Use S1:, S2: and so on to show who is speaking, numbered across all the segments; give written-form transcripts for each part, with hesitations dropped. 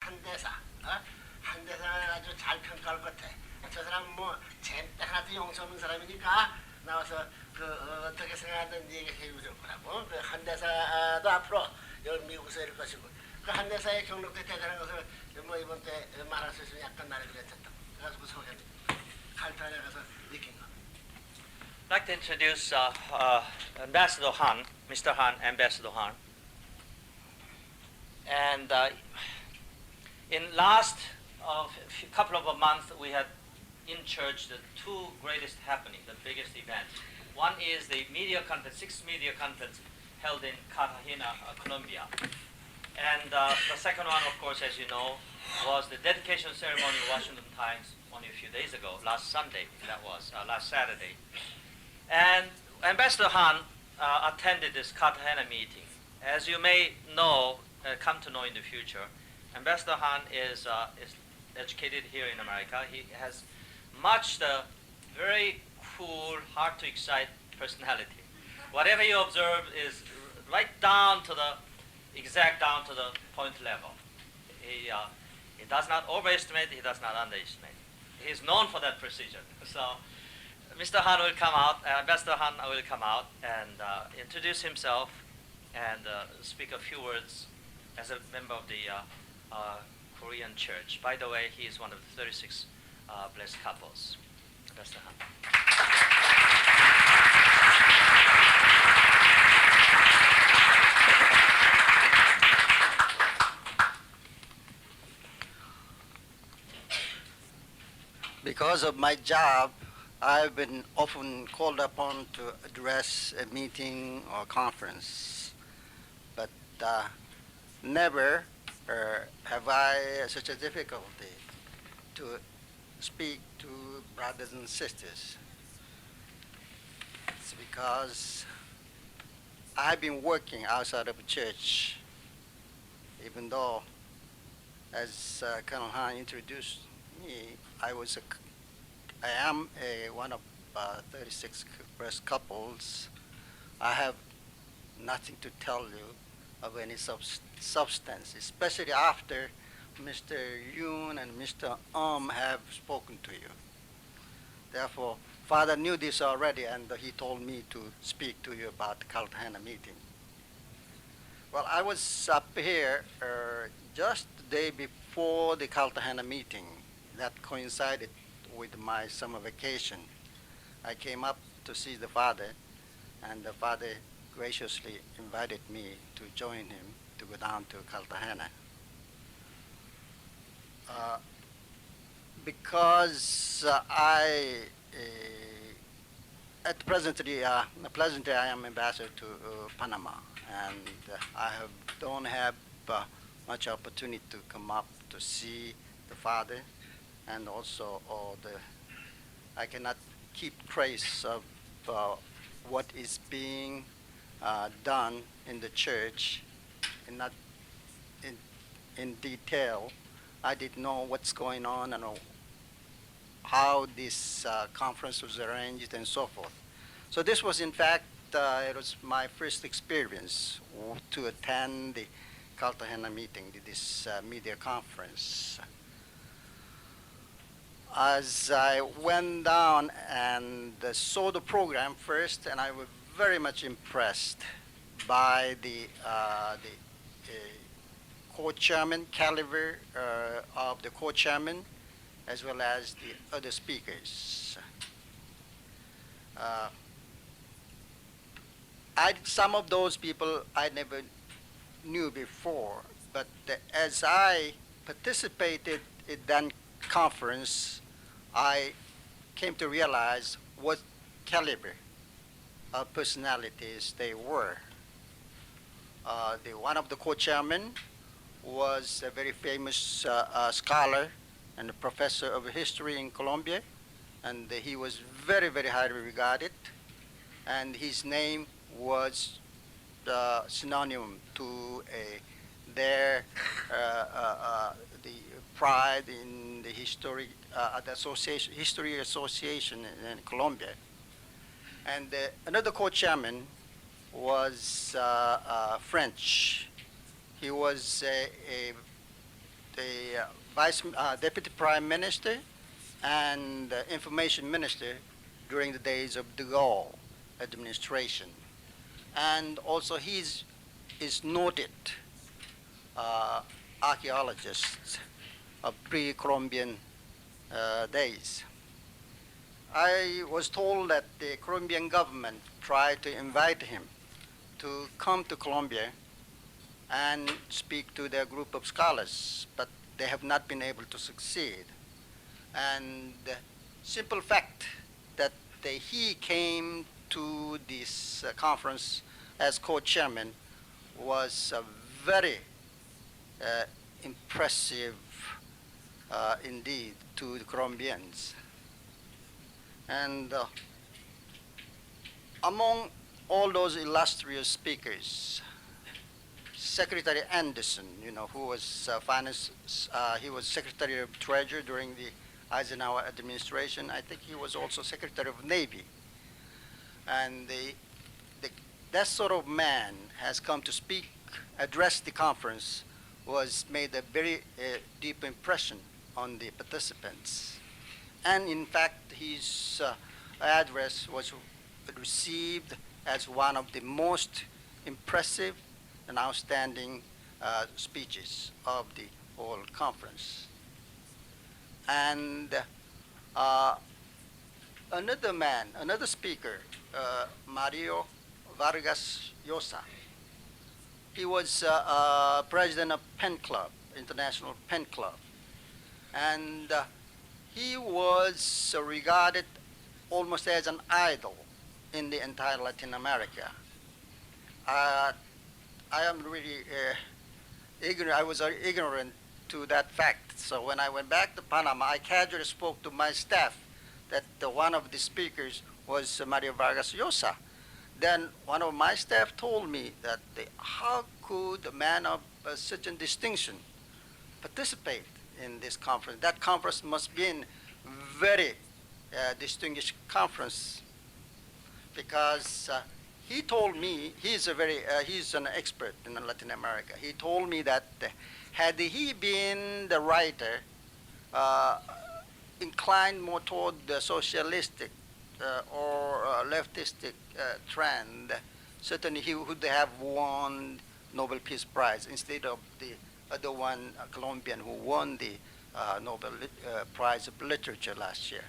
S1: 한대사, 한대사는 아주 잘 평가할 것 같아. 저 사람 뭐 잼때 하나도 용서 없는 사람이니까 나와서 어떻게 생각하는지 얘기해 줄 거라고. 그 한대사도 앞으로 여기 미국에서 이럴 것이고, 그 한대사의 경력도 대단한 것을 뭐 이번 때 말할 수 있으면 약간 말을 그랬었다. 그래가지고 소개합니다. 칼타에 가서 느낀 거.
S2: I'd like to introduce Ambassador Han, Mr. Han, Ambassador Han. And in last couple of months, we had in church the two greatest happenings, the biggest events. One is the media conference, sixth media conference held in Cartagena, Colombia. And the second one, of course, as you know, was the dedication ceremony in Washington Times only a few days ago, last Sunday, that was, last Saturday. And Ambassador Han attended this Cartagena meeting. As you may know, come to know in the future, Ambassador Han is educated here in America. He has much the very cool, hard to excite personality. Whatever you observe is right down to the exact down to the point level. He does not overestimate, he does not underestimate. He is known for that precision. So Mr. Han will come out, Ambassador Han will come out and introduce himself and speak a few words as a member of the Korean church. By the way, he is one of the 36 blessed couples. Ambassador Han.
S3: Because of my job, I've been often called upon to address a meeting or conference, but never have I such a difficulty to speak to brothers and sisters. It's because I've been working outside of a church, even though, as Colonel Han introduced me, I am one of 36 blessed couples. I have nothing to tell you of any substance, especially after Mr. Yoon and Mr. Have spoken to you. Therefore, Father knew this already, and he told me to speak to you about the Cartagena meeting. Well, I was up here just the day before the Cartagena meeting. That coincided with my summer vacation. I came up to see the Father, and the Father graciously invited me to join him to go down to Cartagena. Because at presently I am ambassador to Panama, and I don't have much opportunity to come up to see the Father, and also I cannot keep trace of what is being done in the church, and not in detail. I didn't know what's going on and how this conference was arranged and so forth. So this was, in fact, it was my first experience to attend the Cartagena meeting, this media conference. As I went down and saw the program first, and I was very much impressed by the co-chairman caliber of the co-chairman, as well as the other speakers. Some of those people I never knew before, but as I participated in that conference, I came to realize what caliber of personalities they were. One of the co-chairmen was a very famous scholar and a professor of history in Colombia, and he was very, very highly regarded, and his name was synonym to the pride in the history association in Colombia. And another co-chairman was French. He was Deputy Prime Minister and Information Minister during the days of de Gaulle administration. And also he is noted archaeologist of pre-Columbian days. I was told that the Colombian government tried to invite him to come to Colombia and speak to their group of scholars, but they have not been able to succeed. And the simple fact that he came to this conference as co-chairman was very impressive indeed to the Colombians. And among all those illustrious speakers, Secretary Anderson, who was he was Secretary of Treasury during the Eisenhower administration. I think he was also Secretary of Navy. And that sort of man has come to speak, address the conference, was made a very deep impression on the participants. And in fact, his address was received as one of the most impressive and outstanding speeches of the whole conference. And another speaker, Mario Vargas Llosa, he was president of Pen Club, International Pen Club. And he was regarded almost as an idol in the entire Latin America. I am really ignorant. I was ignorant to that fact. So when I went back to Panama, I casually spoke to my staff that one of the speakers was Mario Vargas Llosa. Then one of my staff told me that how could a man of such a distinction participate in this conference? That conference must be a very distinguished conference, because he told me he's an expert in Latin America. He told me that had he been the writer inclined more toward the socialistic or leftistic trend, certainly he would have won Nobel Peace Prize instead of the other one, Colombian, who won the Nobel Prize of Literature last year.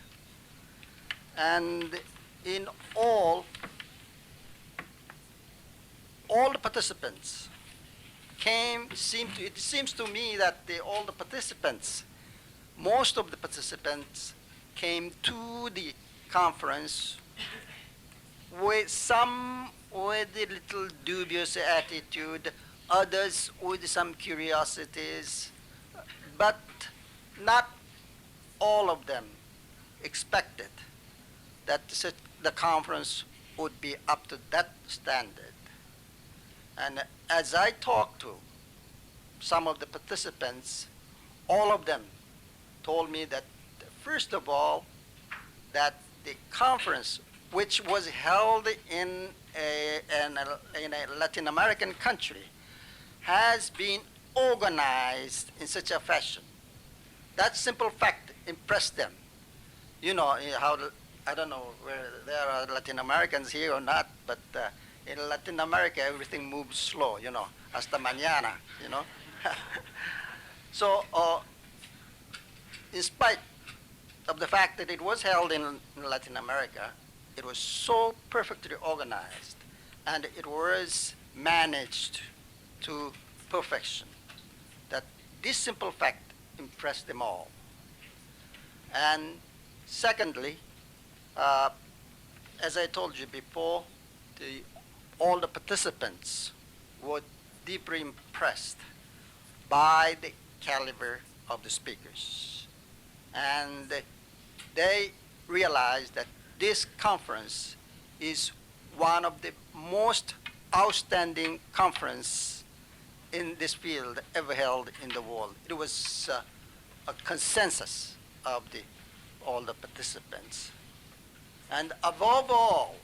S3: And in all the participants it seems to me that all the participants, most of the participants came to the conference with some with a little dubious attitude, others with some curiosities, but not all of them expected that the conference would be up to that standard. And as I talked to some of the participants, all of them told me that, first of all, that the conference, which was held in a Latin American country, has been organized in such a fashion. That simple fact impressed them. You know how I don't know where there are Latin Americans here or not, but in Latin America everything moves slow. Hasta mañana. So, in spite of the fact that it was held in Latin America, it was so perfectly organized, and it was managed to perfection that this simple fact impressed them all. And secondly, as I told you before, all the participants were deeply impressed by the caliber of the speakers. And they realized that this conference is one of the most outstanding conferences in this field ever held in the world. It was a consensus of all the participants. And above all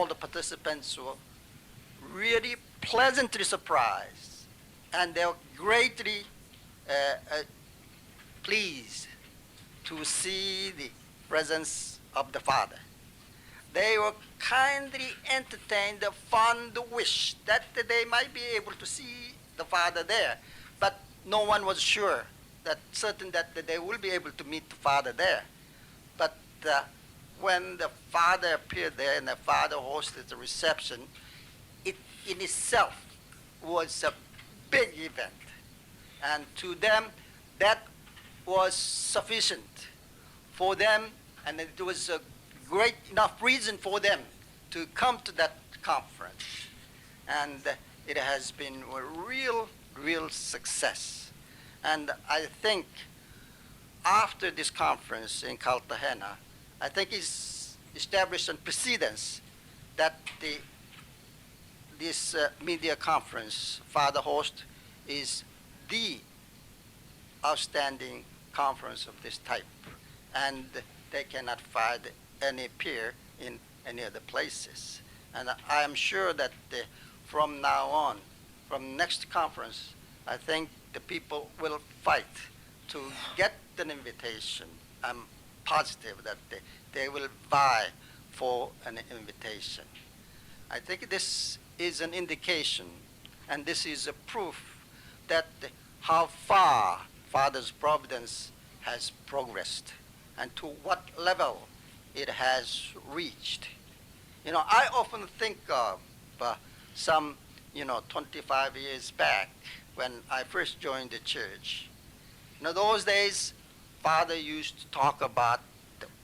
S3: the participants were really pleasantly surprised, and they were greatly pleased to see the presence of the Father. They were kindly entertained the fond wish that they might be able to see the Father there, but no one was sure that certain that they will be able to meet the Father there. But when the Father appeared there and the Father hosted the reception, it in itself was a big event. And to them, that was sufficient for them, and it was a great enough reason for them to come to that conference. And it has been a real success. And I think after this conference in Cartagena, I think it's established a precedence that this media conference, Father Host, is the outstanding conference of this type. And they cannot find any peer in any other places. And I am sure that from now on, from next conference, I think the people will fight to get an invitation. I'm positive that they will vie for an invitation. I think this is an indication, and this is a proof that how far Father's providence has progressed and to what level it has reached. I often think of some, 25 years back when I first joined the church. Those days, Father used to talk about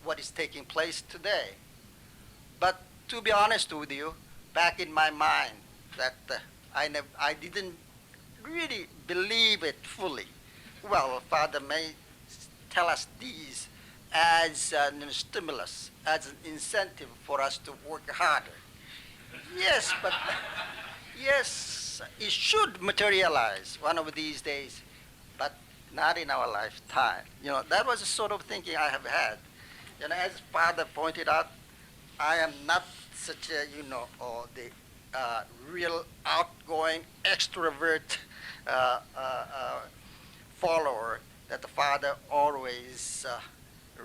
S3: what is taking place today. But to be honest with you, back in my mind, that I didn't really believe it fully. Well, Father may tell us these as a stimulus, as an incentive for us to work harder. Yes, but yes, it should materialize one of these days, but not in our lifetime. That was the sort of thinking I have had. As Father pointed out, I am not such a, the real outgoing extrovert follower that the Father always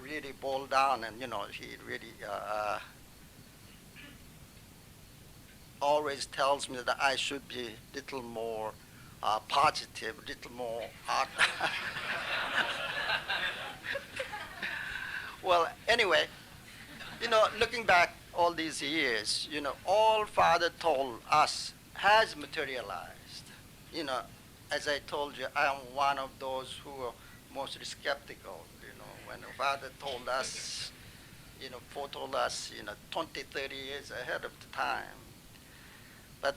S3: really boiled down, and he really always tells me that I should be a little more positive, a little more well, anyway, looking back all these years, all Father told us has materialized. As I told you, I am one of those who are mostly skeptical. When the Father told us, foretold us, 20, 30 years ahead of the time. But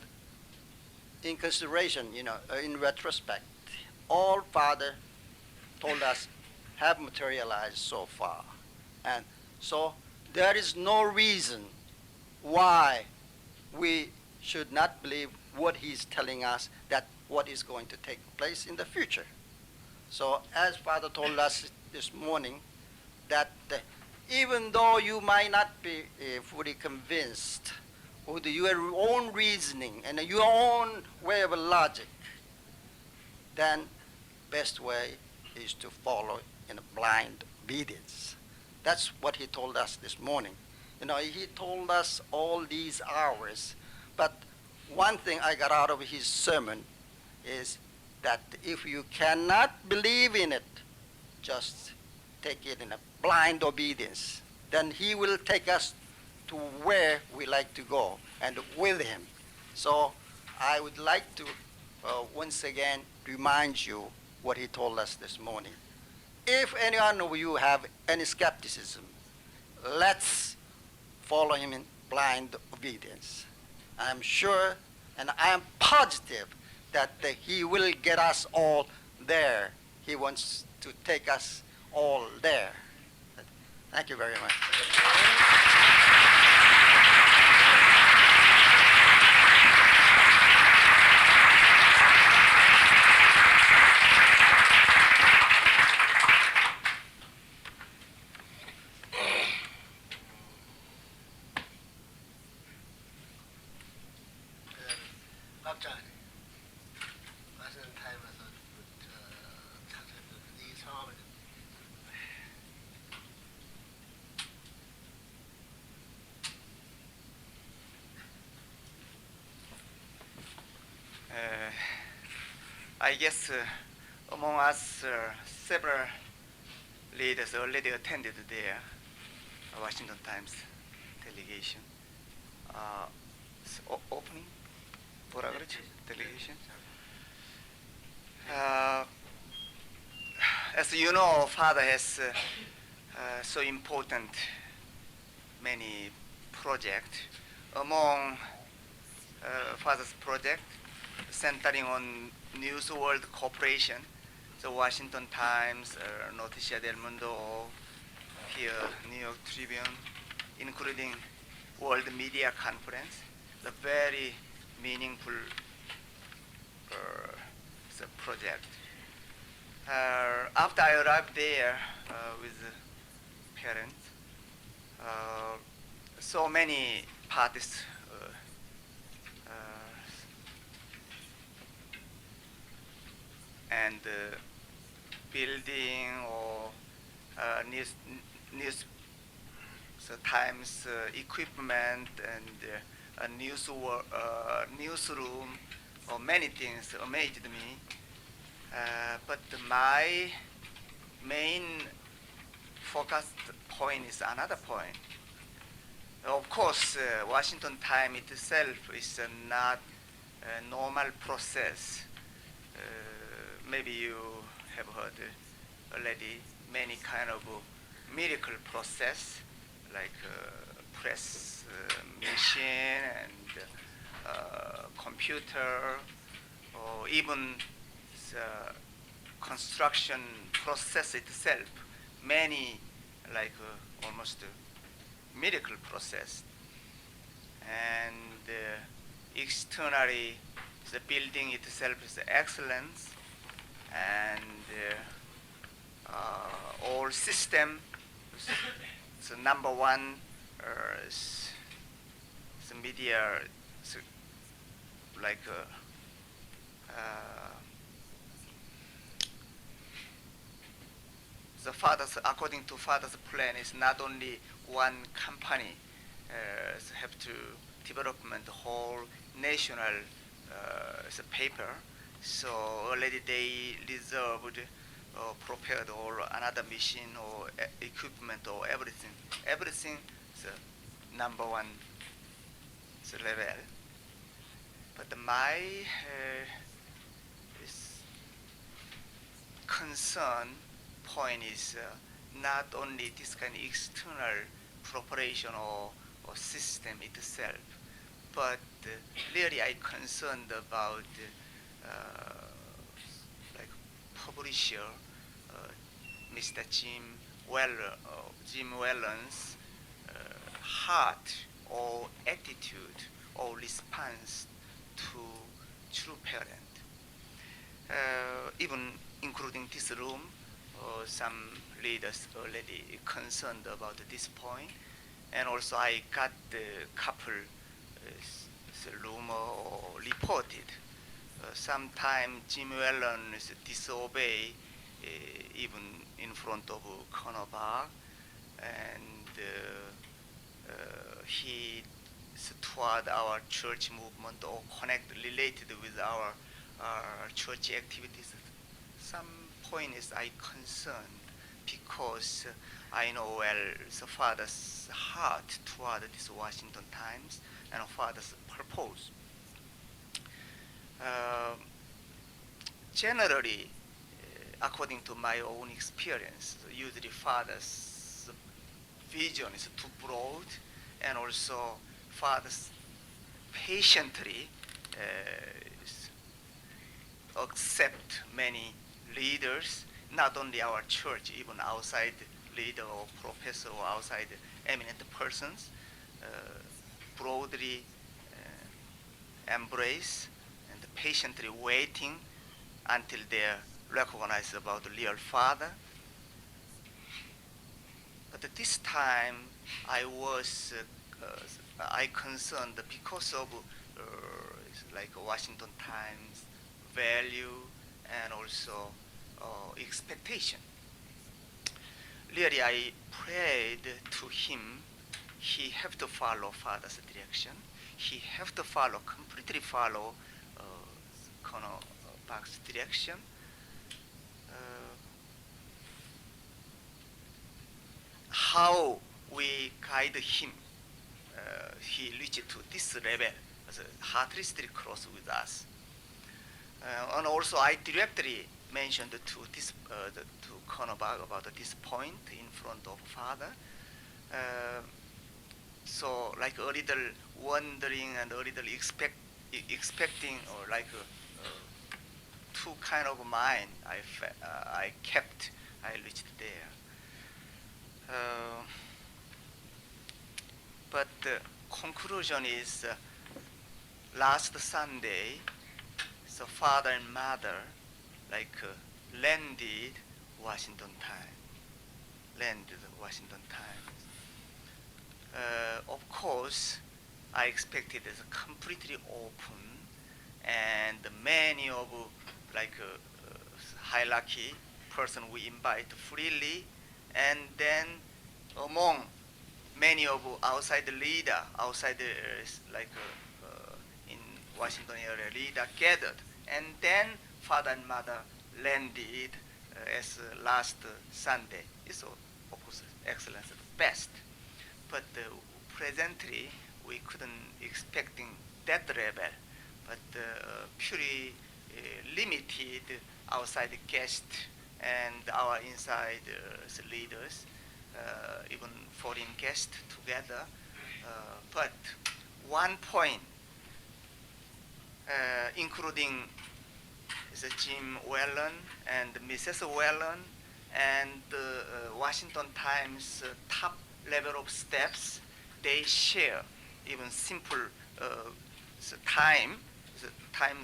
S3: in consideration, in retrospect, all Father told us have materialized so far. And so there is no reason why we should not believe what he's telling us, that what is going to take place in the future. So as Father told us this morning, that even though you might not be fully convinced with your own reasoning and your own way of logic, then best way is to follow in a blind obedience. That's what he told us this morning. He told us all these hours, but one thing I got out of his sermon is that if you cannot believe in it, just take it in a blind obedience. Then he will take us to where we like to go, and with him. So I would like to once again remind you what he told us this morning. If any one of you have any skepticism, let's follow him in blind obedience. I'm sure and I am positive that he will get us all there. He wants to take us all there. Thank you very much.
S4: I guess among us, several leaders already attended their Washington Times delegation. Opening? 뭐라 그러지? Delegation? As you know, Father has so important many projects. Among Father's project, centering on News World Corporation, the Washington Times, Noticia del Mundo, here New York Tribune, including World Media Conference, the very meaningful the project. After I arrived there with parents, so many parties and building or news Times equipment and newsroom or many things amazed me. But my main focus point is another point. Of course, Washington Times itself is not a normal process. Maybe you have heard already many kind of miracle process, like press machine and computer, or even the construction process itself. Many like almost miracle process. And externally, the building itself is excellent, and all system. So number one, the media, so like the father's, according to father's plan, is not only one company have to development the whole national the paper. So already they reserved prepared all another machine or equipment or everything. Everything is number one level. But my concern point is not only this kind of external preparation or system itself, but really I concerned about like publisher Mr. Jim Whelan's heart or attitude or response to true parent. Even including this room, some leaders already concerned about this point, and also I got a couple rumor or reported. Sometime Jim Whelan is disobey even in front of Conor, and he toward our church movement or related with our church activities. Some point is I concerned because I know well the father's heart toward this Washington Times and father's purpose. Generally, according to my own experience, usually father's vision is too broad, and also fathers patiently accept many leaders, not only our church, even outside leader or professor or outside eminent persons, broadly embrace and patiently waiting until they're recognized about the real father. But at this time, I concerned because of like Washington Times value and also expectation. Really, I prayed to him. He have to follow father's direction. He have to completely follow kind of Park's direction. How we guide him, he reached to this level, as heartlessly close with us. And also, I directly mentioned to this to Konobag about this point in front of father. So, like a little wondering and a little expecting, or like two kind of mind I kept. I reached there. But the conclusion is last Sunday, so father and mother landed Washington time. Landed Washington time. Of course, I expected it completely open, and many of hierarchy person we invite freely, and then among many of outside leader, in Washington area leader gathered, and then father and mother landed as last Sunday. It's of course excellent, best, but presently we couldn't expecting that level, but purely limited outside guest and our inside leaders, even foreign guests together. But one point, including the Jim Whelan and Mrs. Whelan and Washington Times top level of steps, they share even simple the time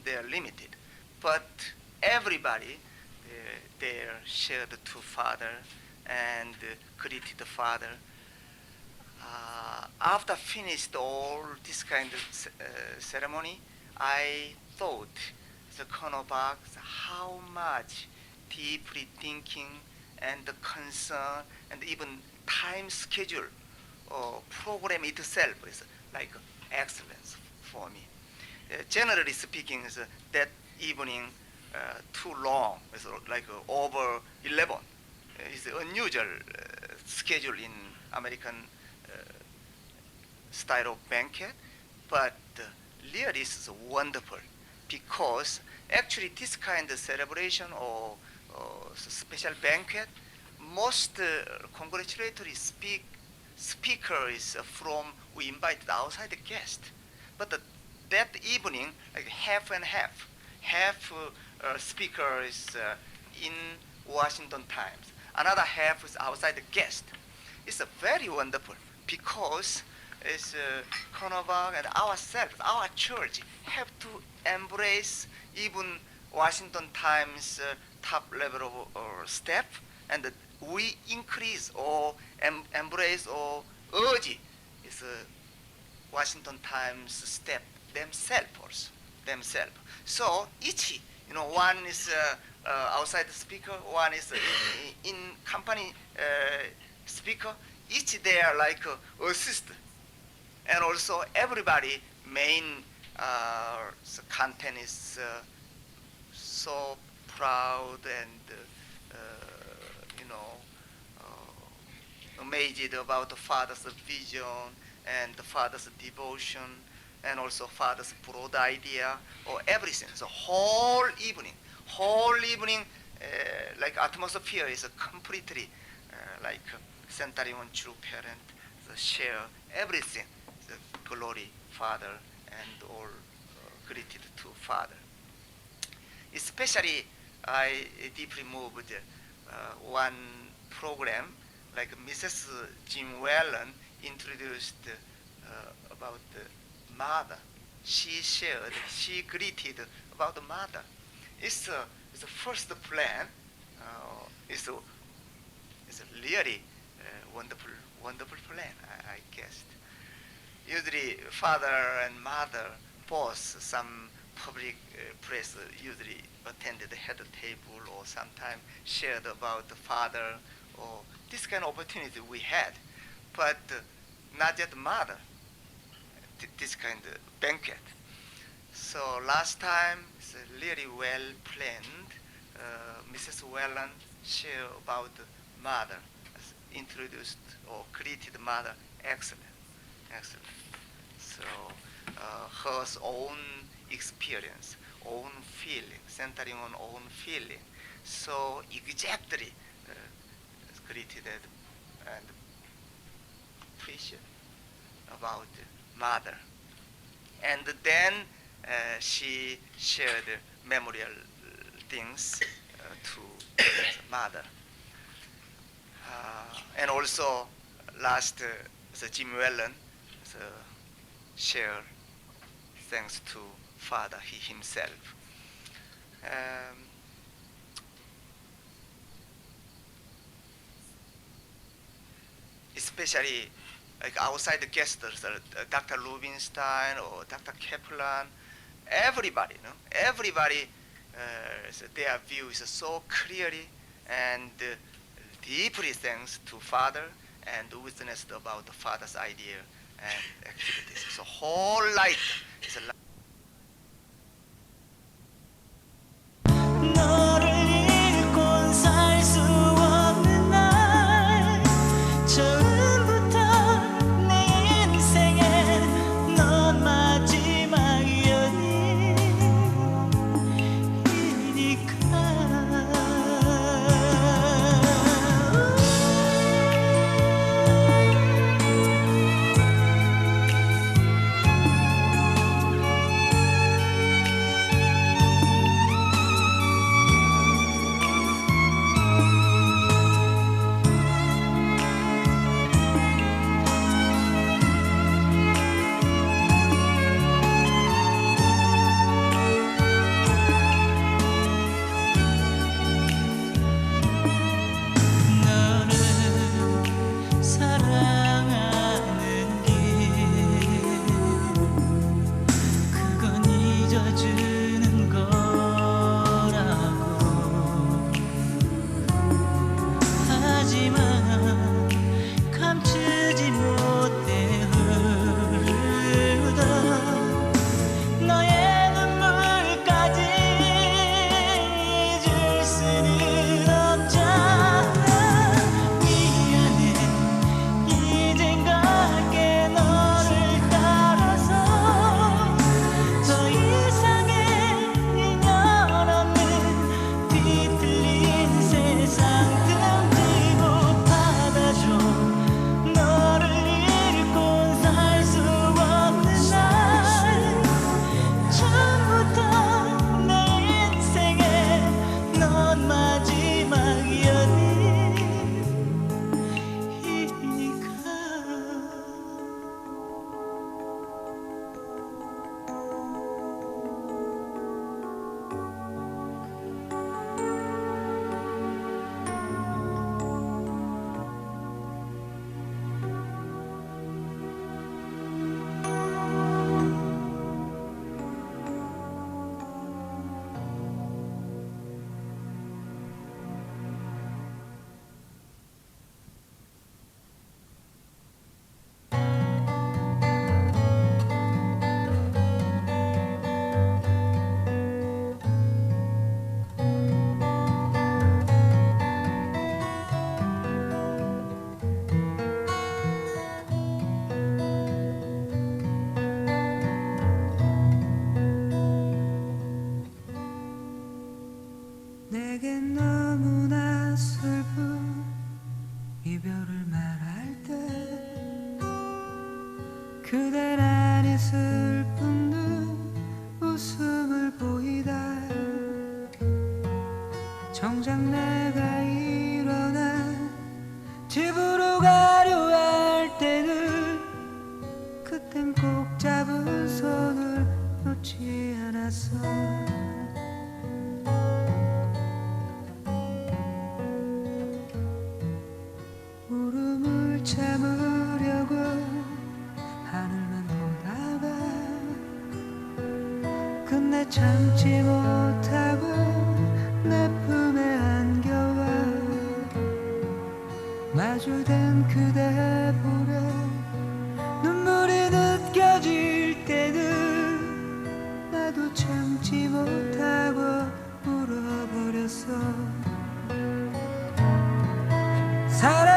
S4: they are limited, but everybody they shared to father and greeted the father. After finished all this kind of ceremony, I thought the Konobak how much deeply thinking and the concern and even time schedule or program itself is like excellence for me. Generally speaking, is that evening too long. It's like over 11. It's unusual schedule in American style of banquet, but really is wonderful because actually this kind of celebration or special banquet, most congratulatory speaker is from we invited outside the guest, but that evening like half and half. Half speaker is in Washington Times. Another half is outside the guest. It's very wonderful because it's Konova and ourselves, our church, have to embrace even Washington Times top level of step, and we increase or embrace or urge is Washington Times step themselves. So each, one is outside speaker, one is in company speaker. Each they are like assist, and also everybody main content is so proud and amazed about the father's vision and the father's devotion, and also father's broad idea or everything. So whole evening, like atmosphere is completely like centering on true parent, the share everything, the glory father and all greeted to father. Especially I deeply moved one program like Mrs. Jim Whelan introduced about the mother. She greeted about the mother. It's the first plan. It's a really wonderful plan, I guessed. Usually father and mother both, some public press usually attended the head table or sometimes shared about the father, or this kind of opportunity we had, but not yet mother, this kind of banquet. So last time is really well planned. Mrs. Whelan shared about mother, introduced or greeted mother, excellent, excellent. So her own experience, own feeling, centering on own feeling, so exactly greeted and appreciated about mother. And then she shared memorial things to mother. And also last the Jim Whelan shared thanks to father he himself. Especially like outside the guests, Dr. Rubinstein or Dr. Kaplan, everybody, everybody, so their view is so clearly and deeply thanks to father and witnessed about the father's idea and activities. So whole light is a light.
S5: 너를 잃고 살 수 없는 날 처음부터 내 인생에 넌 정작 내가 일어나 집으로 가려 할 때는 그땐 꼭 잡은 손을 놓지 않았어. 울음을 참으려고 하늘만 보다가 끝내 참지 못하고 내 품에 안겨와 마주된 그대 볼에 눈물이 느껴질 때는 나도 참지 참지 못하고 울어버렸어. 사랑